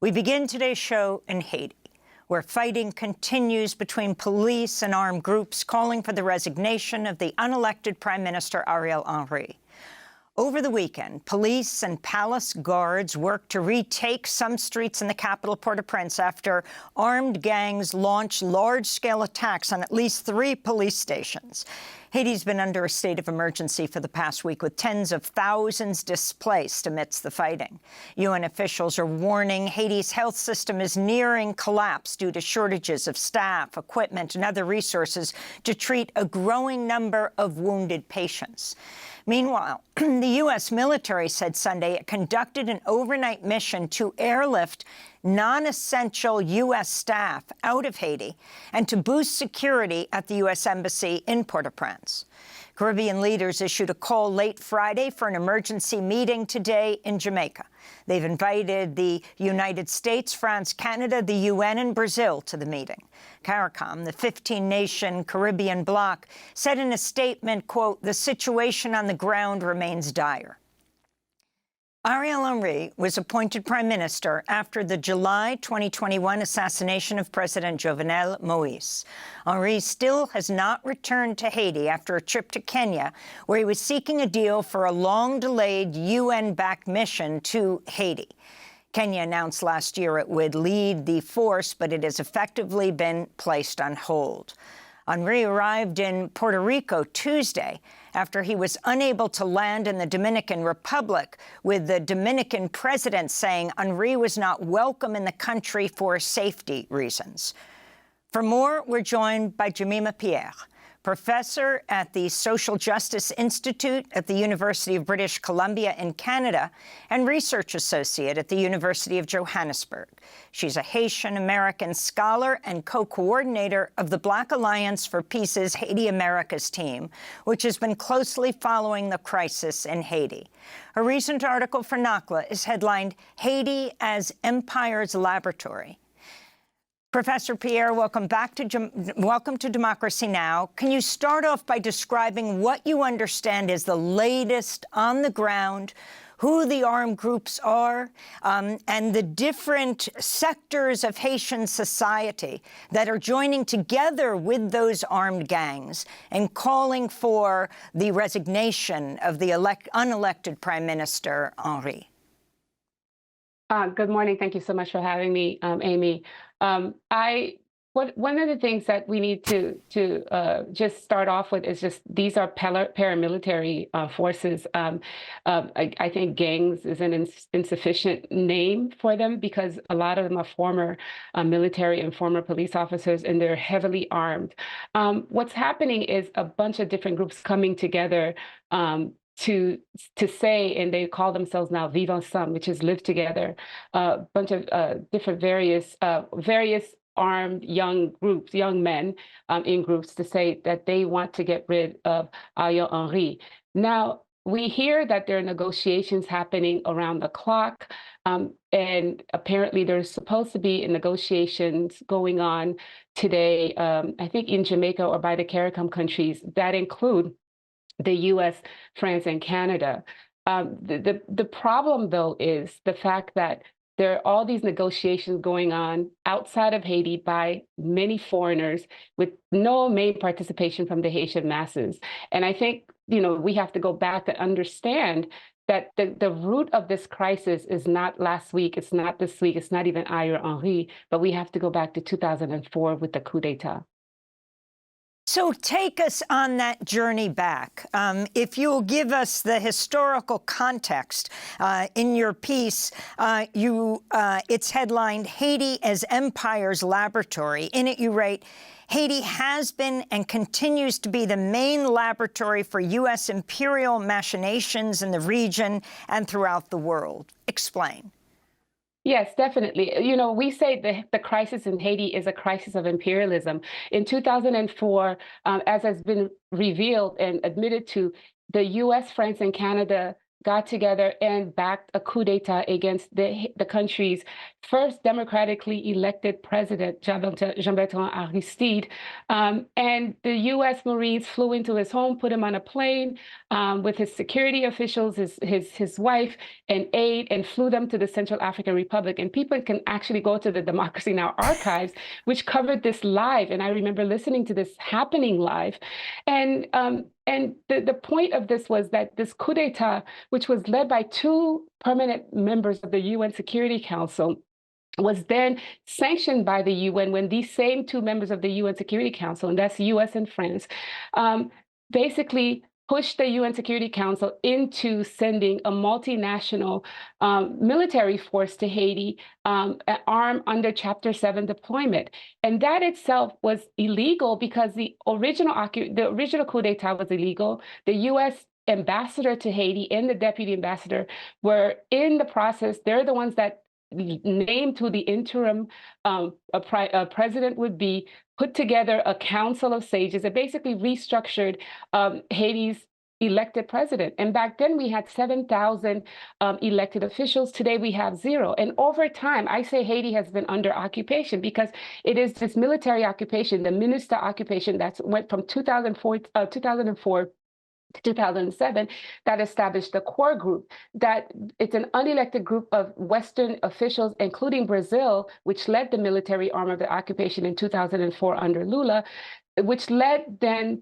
We begin today's show in Haiti, where fighting continues between police and armed groups calling for the resignation of the unelected Prime Minister Ariel Henry. Over the weekend, police and palace guards worked to retake some streets in the capital, Port-au-Prince, after armed gangs launched large-scale attacks on at least 3 police stations. Haiti's been under a state of emergency for the past week, with tens of thousands displaced amidst the fighting. UN officials are warning Haiti's health system is nearing collapse due to shortages of staff, equipment, and other resources to treat a growing number of wounded patients. Meanwhile, the U.S. military said Sunday it conducted an overnight mission to airlift non-essential U.S. staff out of Haiti and to boost security at the U.S. Embassy in Port-au-Prince. Caribbean leaders issued a call late Friday for an emergency meeting today in Jamaica. They've invited the United States, France, Canada, the UN, and Brazil to the meeting. CARICOM, the 15-nation Caribbean bloc, said in a statement, quote, "The situation on the ground remains dire." Ariel Henry was appointed Prime Minister after the July 2021 assassination of President Jovenel Moïse. Henry still has not returned to Haiti after a trip to Kenya, where he was seeking a deal for a long-delayed UN-backed mission to Haiti. Kenya announced last year it would lead the force, but it has effectively been placed on hold. Henry arrived in Puerto Rico Tuesday after he was unable to land in the Dominican Republic, with the Dominican president saying Henry was not welcome in the country for safety reasons. For more, we're joined by Jemima Pierre, professor at the Social Justice Institute at the University of British Columbia in Canada and research associate at the University of Johannesburg. She's a Haitian American scholar and co-coordinator of the Black Alliance for Peace's Haiti Americas team, which has been closely following the crisis in Haiti. A recent article for NACLA is headlined "Haiti as Empire's Laboratory." Professor Pierre, welcome to Democracy Now! Can you start off by describing what you understand is the latest on the ground, who the armed groups are, and the different sectors of Haitian society that are joining together with those armed gangs and calling for the resignation of the unelected Prime Minister Henry? Good morning. Thank you so much for having me, Amy. One of the things that we need to just start off with is just these are paramilitary forces. I think gangs is an insufficient name for them because a lot of them are former military and former police officers, and they're heavily armed. What's happening is a bunch of different groups coming together to say, and they call themselves now Vivre Ensemble, which is live together, a bunch of different various armed young men in groups to say that they want to get rid of Ariel Henry. Now, we hear that there are negotiations happening around the clock, and apparently there's supposed to be negotiations going on today, I think in Jamaica or by the CARICOM countries that include the U.S., France, and Canada. The problem, though, is the fact that there are all these negotiations going on outside of Haiti by many foreigners with no main participation from the Haitian masses. And I think, we have to go back to understand that the root of this crisis is not last week, it's not this week, it's not even Ariel Henry, but we have to go back to 2004 with the coup-d'état. So take us on that journey back. If you'll give us the historical context in your piece, it's headlined "Haiti as Empire's Laboratory." In it, you write, "Haiti has been and continues to be the main laboratory for U.S. imperial machinations in the region and throughout the world." Explain. Yes, definitely. We say the crisis in Haiti is a crisis of imperialism. In 2004, as has been revealed and admitted to, the U.S., France, and Canada got together and backed a coup d'état against the country's first democratically elected president, Jovenel Moïse. And the U.S. Marines flew into his home, put him on a plane with his security officials, his wife and aide, and flew them to the Central African Republic. And people can actually go to the Democracy Now! Archives, which covered this live. And I remember listening to this happening live. And the point of this was that this coup d'etat, which was led by two permanent members of the UN Security Council, was then sanctioned by the UN when these same two members of the UN Security Council, and that's US and France, basically pushed the UN Security Council into sending a multinational military force to Haiti, armed under Chapter 7 deployment. And that itself was illegal because the original coup d'etat was illegal. The US ambassador to Haiti and the deputy ambassador were in the process. They're the ones that named who the interim president would be, put together a council of sages that basically restructured Haiti's elected president. And back then we had 7,000 elected officials. Today we have 0. And over time, I say Haiti has been under occupation because it is this military occupation, the minister occupation that went from 2004 to 2007, that established the core group, that it's an unelected group of Western officials, including Brazil, which led the military arm of the occupation in 2004 under Lula, which led then,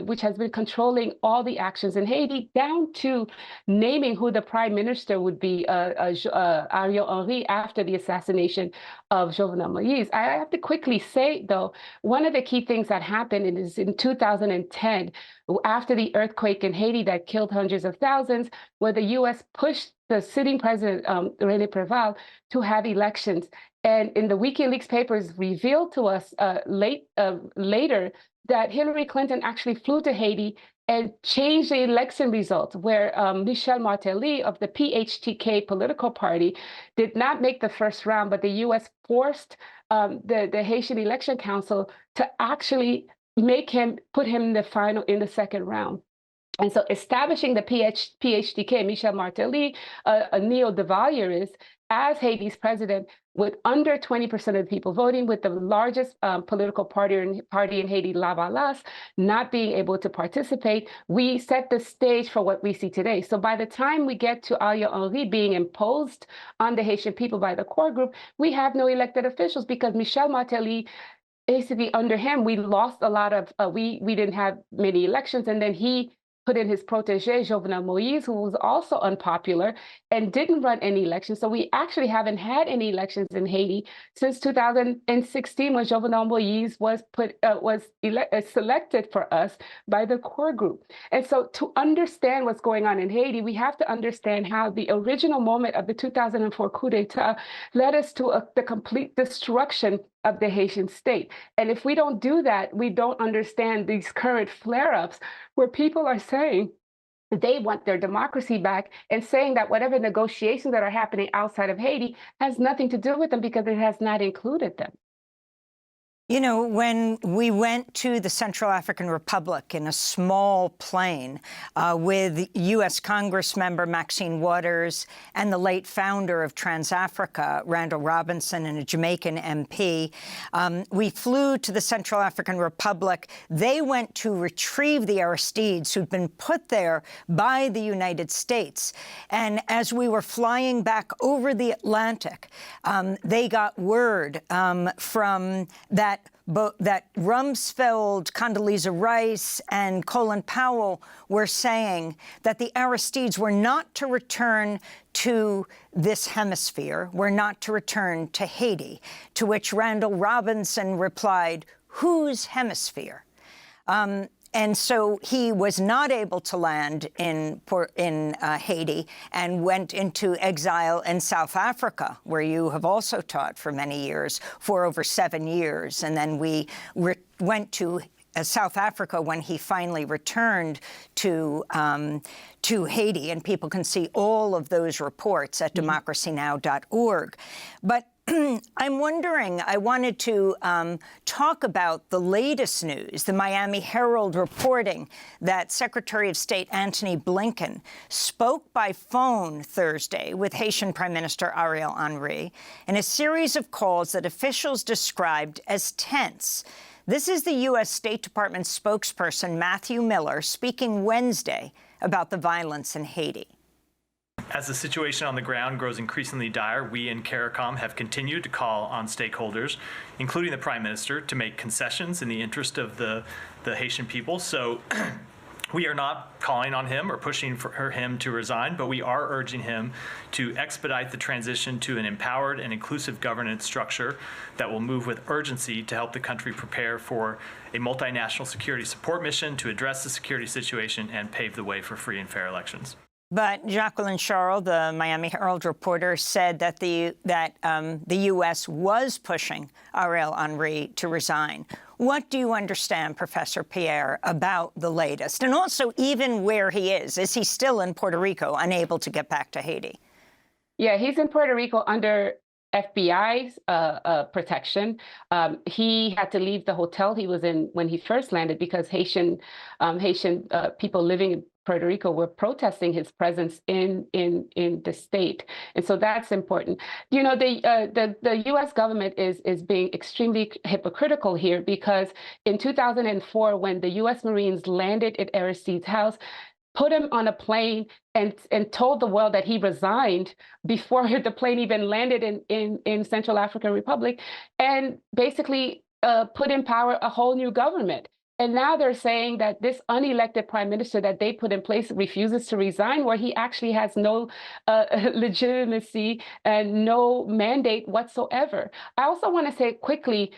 which has been controlling all the actions in Haiti, down to naming who the prime minister would be, Ariel Henry, after the assassination of Jovenel Moïse. I have to quickly say, though, one of the key things that happened is in 2010, after the earthquake in Haiti that killed hundreds of thousands, where the U.S. pushed the sitting president, René Préval, to have elections. And in the WikiLeaks papers revealed to us later that Hillary Clinton actually flew to Haiti and changed the election results, where Michel Martelly of the PHTK political party did not make the first round, but the U.S. forced the Haitian Election Council to actually put him in the second round. And so establishing the PHTK, Michel Martelly, a neo-Devalierist, as Haiti's president, with under 20% of the people voting, with the largest political party in Haiti, La Balance, not being able to participate, we set the stage for what we see today. So by the time we get to Ariel Henry being imposed on the Haitian people by the core group, we have no elected officials because Michel Martelly, basically under him, we lost a lot of, we didn't have many elections, and then he put in his protege, Jovenel Moïse, who was also unpopular and didn't run any elections. So we actually haven't had any elections in Haiti since 2016, when Jovenel Moïse was selected for us by the core group. And so to understand what's going on in Haiti, we have to understand how the original moment of the 2004 coup d'etat led us to the complete destruction of the Haitian state. And if we don't do that, we don't understand these current flare-ups where people are saying they want their democracy back and saying that whatever negotiations that are happening outside of Haiti has nothing to do with them because it has not included them. You know, when we went to the Central African Republic in a small plane with U.S. Congressmember Maxine Waters and the late founder of Trans-Africa, Randall Robinson, and a Jamaican MP, we flew to the Central African Republic. They went to retrieve the Aristides who'd been put there by the United States. And as we were flying back over the Atlantic, they got word from that Rumsfeld, Condoleezza Rice, and Colin Powell were saying that the Aristides were not to return to this hemisphere, were not to return to Haiti, to which Randall Robinson replied, "Whose hemisphere?" And so he was not able to land in Haiti and went into exile in South Africa, where you have also taught for many years, for over 7 years. And then we went to South Africa when he finally returned to Haiti. And people can see all of those reports at democracynow.org. But I'm wondering, I wanted to talk about the latest news, the Miami Herald reporting that Secretary of State Antony Blinken spoke by phone Thursday with Haitian Prime Minister Ariel Henry in a series of calls that officials described as tense. This is the U.S. State Department spokesperson Matthew Miller speaking Wednesday about the violence in Haiti. As the situation on the ground grows increasingly dire, we in CARICOM have continued to call on stakeholders, including the Prime Minister, to make concessions in the interest of the Haitian people. So we are not calling on him or pushing for him to resign, but we are urging him to expedite the transition to an empowered and inclusive governance structure that will move with urgency to help the country prepare for a multinational security support mission to address the security situation and pave the way for free and fair elections. But Jacqueline Charles, the Miami Herald reporter, said that the U.S. was pushing Ariel Henry to resign. What do you understand, Professor Pierre, about the latest? And also even where he is. Is he still in Puerto Rico, unable to get back to Haiti? Yeah, he's in Puerto Rico under FBI's protection. He had to leave the hotel he was in when he first landed because Haitian people living in Puerto Rico were protesting his presence in the state, and so that's important. You know, the U.S. government is being extremely hypocritical here because in 2004, when the U.S. Marines landed at Aristide's house, put him on a plane and told the world that he resigned before the plane even landed in Central African Republic, and basically put in power a whole new government. And now they're saying that this unelected prime minister that they put in place refuses to resign, where he actually has no legitimacy and no mandate whatsoever. I also want to say quickly,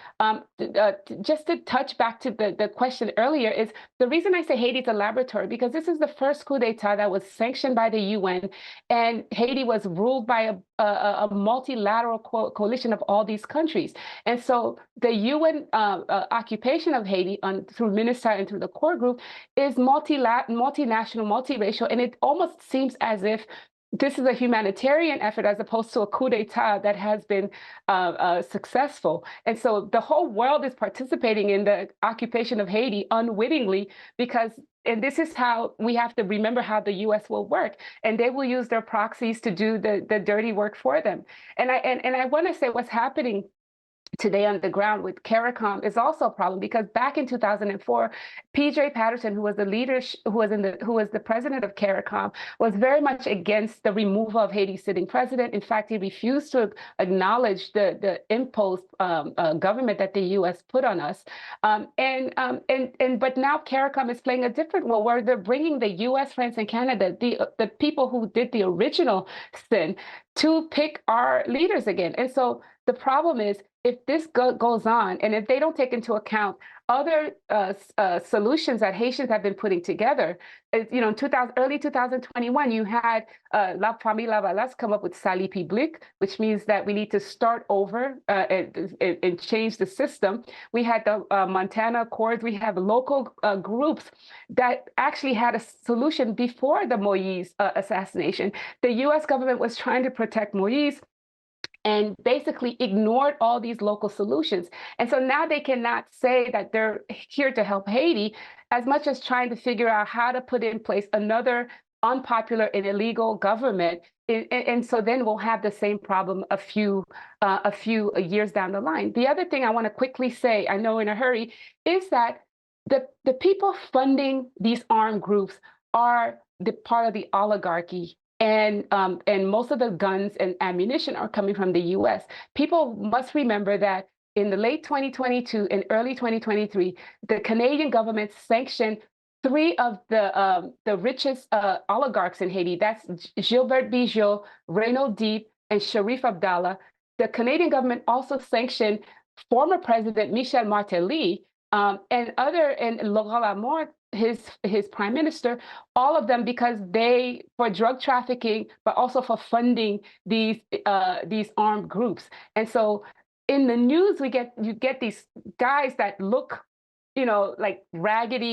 just to touch back to the question earlier, is the reason I say Haiti's a laboratory, because this is the first coup d'etat that was sanctioned by the UN, and Haiti was ruled by a multilateral coalition of all these countries. And so the UN occupation of Haiti through MINUSTAH and through the core group is multinational, multiracial, and it almost seems as if this is a humanitarian effort as opposed to a coup d'etat that has been successful. And so the whole world is participating in the occupation of Haiti unwittingly because, and this is how we have to remember how the U.S. will work, and they will use their proxies to do the dirty work for them. And I want to say what's happening today on the ground with CARICOM is also a problem because back in 2004, P.J. Patterson, who was the president of CARICOM, was very much against the removal of Haiti's sitting president. In fact, he refused to acknowledge the imposed government that the U.S. put on us. But now CARICOM is playing a different role, where they're bringing the U.S., France, and Canada, the people who did the original sin, to pick our leaders again. And so the problem is, if this goes on, and if they don't take into account other solutions that Haitians have been putting together, you know, in early 2021, you had La Famille Lavalas come up with Salut Public, which means that we need to start over and change the system. We had the Montana Accords. We have local groups that actually had a solution before the Moïse assassination. The U.S. government was trying to protect Moïse and basically ignored all these local solutions. And so now they cannot say that they're here to help Haiti as much as trying to figure out how to put in place another unpopular and illegal government. And so then we'll have the same problem a few years down the line. The other thing I want to quickly say, I know in a hurry, is that the people funding these armed groups are the part of the oligarchy. And most of the guns and ammunition are coming from the U.S. People must remember that in the late 2022 and early 2023, the Canadian government sanctioned 3 of the richest oligarchs in Haiti. That's Gilbert Bijou, Renaud Deep, and Sharif Abdallah. The Canadian government also sanctioned former President Michel Martelly and Laurent Lamont, his prime minister, all of them because for drug trafficking, but also for funding these armed groups. And so in the news, you get these guys that look, you know, like ragged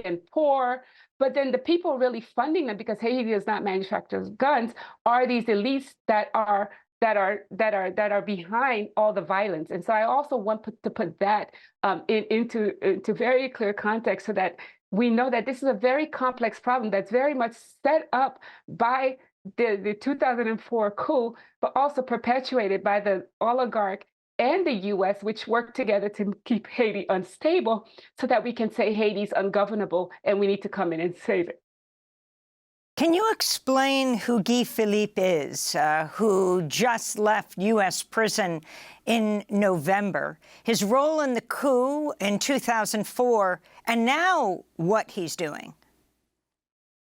and poor, but then the people really funding them, because Haiti does not manufacture guns, are these elites that are that are behind all the violence. And so I also want to put that into very clear context so that we know that this is a very complex problem that's very much set up by the 2004 coup, but also perpetuated by the oligarch and the US, which work together to keep Haiti unstable so that we can say Haiti's ungovernable and we need to come in and save it. Can you explain who Guy Philippe is, who just left U.S. prison in November, his role in the coup in 2004, and now what he's doing?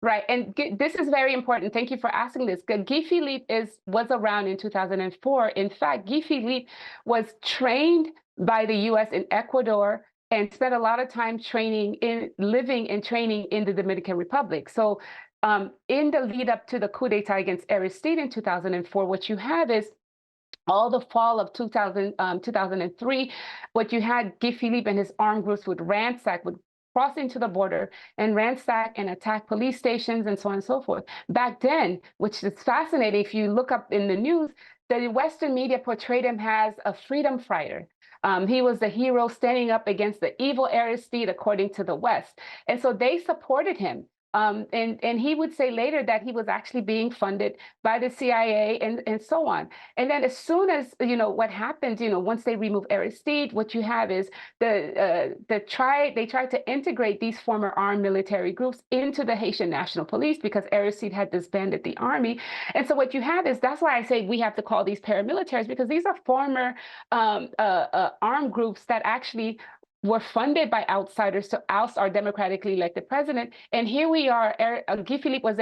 Right, and this is very important. Thank you for asking this. Guy Philippe was around in 2004. In fact, Guy Philippe was trained by the U.S. in Ecuador and spent a lot of time living and training in the Dominican Republic. So in the lead up to the coup-d'état against Aristide in 2004, what you have is all the fall of 2003, what you had Guy Philippe and his armed groups would cross into the border and ransack and attack police stations and so on and so forth. Back then, which is fascinating, if you look up in the news, the Western media portrayed him as a freedom fighter. He was the hero standing up against the evil Aristide, according to the West. And so they supported him. And he would say later that he was actually being funded by the CIA and so on. And then as soon as, what happened, once they remove Aristide, what you have is they tried to integrate these former armed military groups into the Haitian National Police because Aristide had disbanded the army. And so what you have is, that's why I say we have to call these paramilitaries, because these are former armed groups that actually were funded by outsiders to oust our democratically elected president. And here we are, Guy Philippe was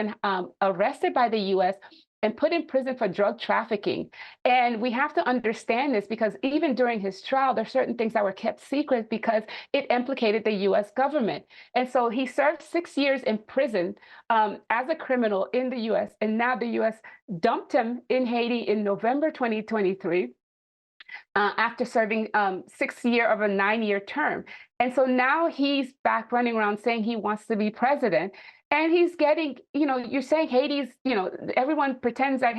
arrested by the US and put in prison for drug trafficking. And we have to understand this because even during his trial, there are certain things that were kept secret because it implicated the US government. And so he served 6 years in prison as a criminal in the US. And now the US dumped him in Haiti in November 2023. After serving 6 years of a 9-year term. And so now he's back running around saying he wants to be president. And he's getting, you're saying Haiti's, everyone pretends that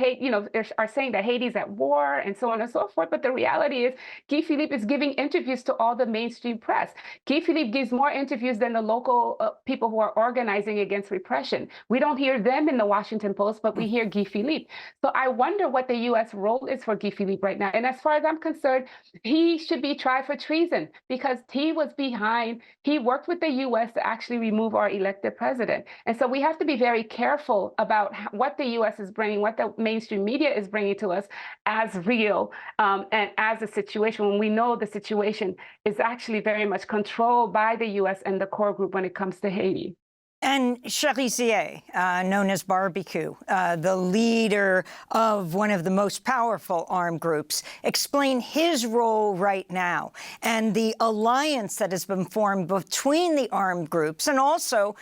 are saying that Haiti's at war and so on and so forth. But the reality is Guy Philippe is giving interviews to all the mainstream press. Guy Philippe gives more interviews than the local people who are organizing against repression. We don't hear them in the Washington Post, but we hear Guy Philippe. So I wonder what the U.S. role is for Guy Philippe right now. And as far as I'm concerned, he should be tried for treason because he worked with the U.S. to actually remove our elected president. And so we have to be very careful about what the U.S. is bringing, what the mainstream media is bringing to us as real and as a situation when we know the situation is actually very much controlled by the U.S. and the core group when it comes to Haiti. And Cherizier, known as Barbecue, the leader of one of the most powerful armed groups, explain his role right now and the alliance that has been formed between the armed groups and also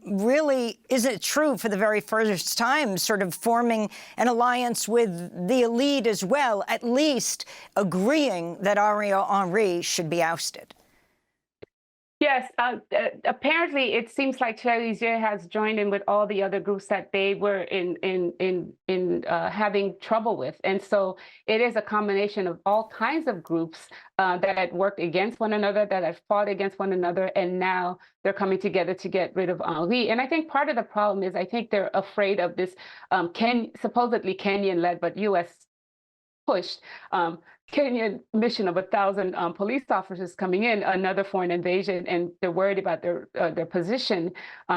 really, isn't it true, for the very first time, sort of forming an alliance with the elite as well, at least agreeing that Ariel Henry should be ousted? Yes, apparently it seems like Cherizier has joined in with all the other groups that they were having trouble with. And so it is a combination of all kinds of groups that had worked against one another, that had fought against one another, and now they're coming together to get rid of Henry. And I think part of the problem is I think they're afraid of this supposedly Kenyan-led but U.S. pushed Kenyan mission of 1,000 police officers coming in, another foreign invasion, and they're worried about their position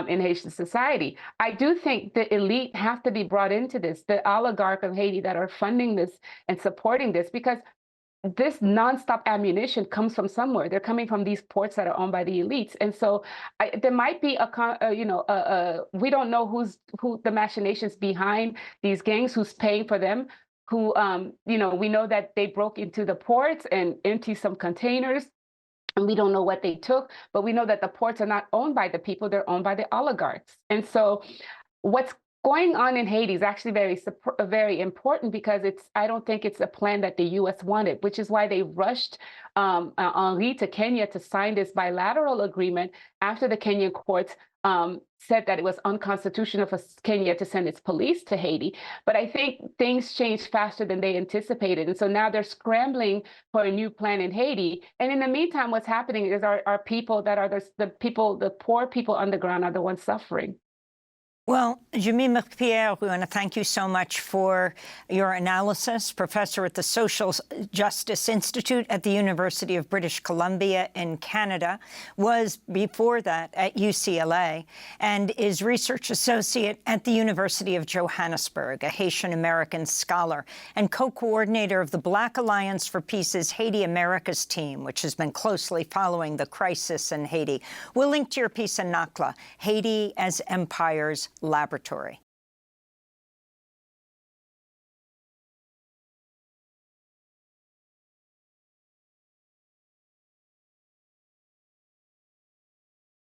in Haitian society. I do think the elite have to be brought into this, the oligarch of Haiti that are funding this and supporting this, because this nonstop ammunition comes from somewhere. They're coming from these ports that are owned by the elites. And so there might be we don't know who the machinations behind these gangs, who's paying for them, who, we know that they broke into the ports and emptied some containers, and we don't know what they took, but we know that the ports are not owned by the people, they're owned by the oligarchs. And so what's going on in Haiti is actually very important because I don't think it's a plan that the U.S. wanted, which is why they rushed Henry to Kenya to sign this bilateral agreement after the Kenyan courts said that it was unconstitutional for Kenya to send its police to Haiti. But I think things changed faster than they anticipated. And so now they're scrambling for a new plan in Haiti. And in the meantime, what's happening is our people that are the poor people on the ground are the ones suffering. Well, Jemima Pierre, we want to thank you so much for your analysis. Professor at the Social Justice Institute at the University of British Columbia in Canada, was before that at UCLA, and is research associate at the University of Johannesburg, a Haitian American scholar, and co-coordinator of the Black Alliance for Peace's Haiti Americas team, which has been closely following the crisis in Haiti. We'll link to your piece in NACLA, Haiti as Empire's Laboratory.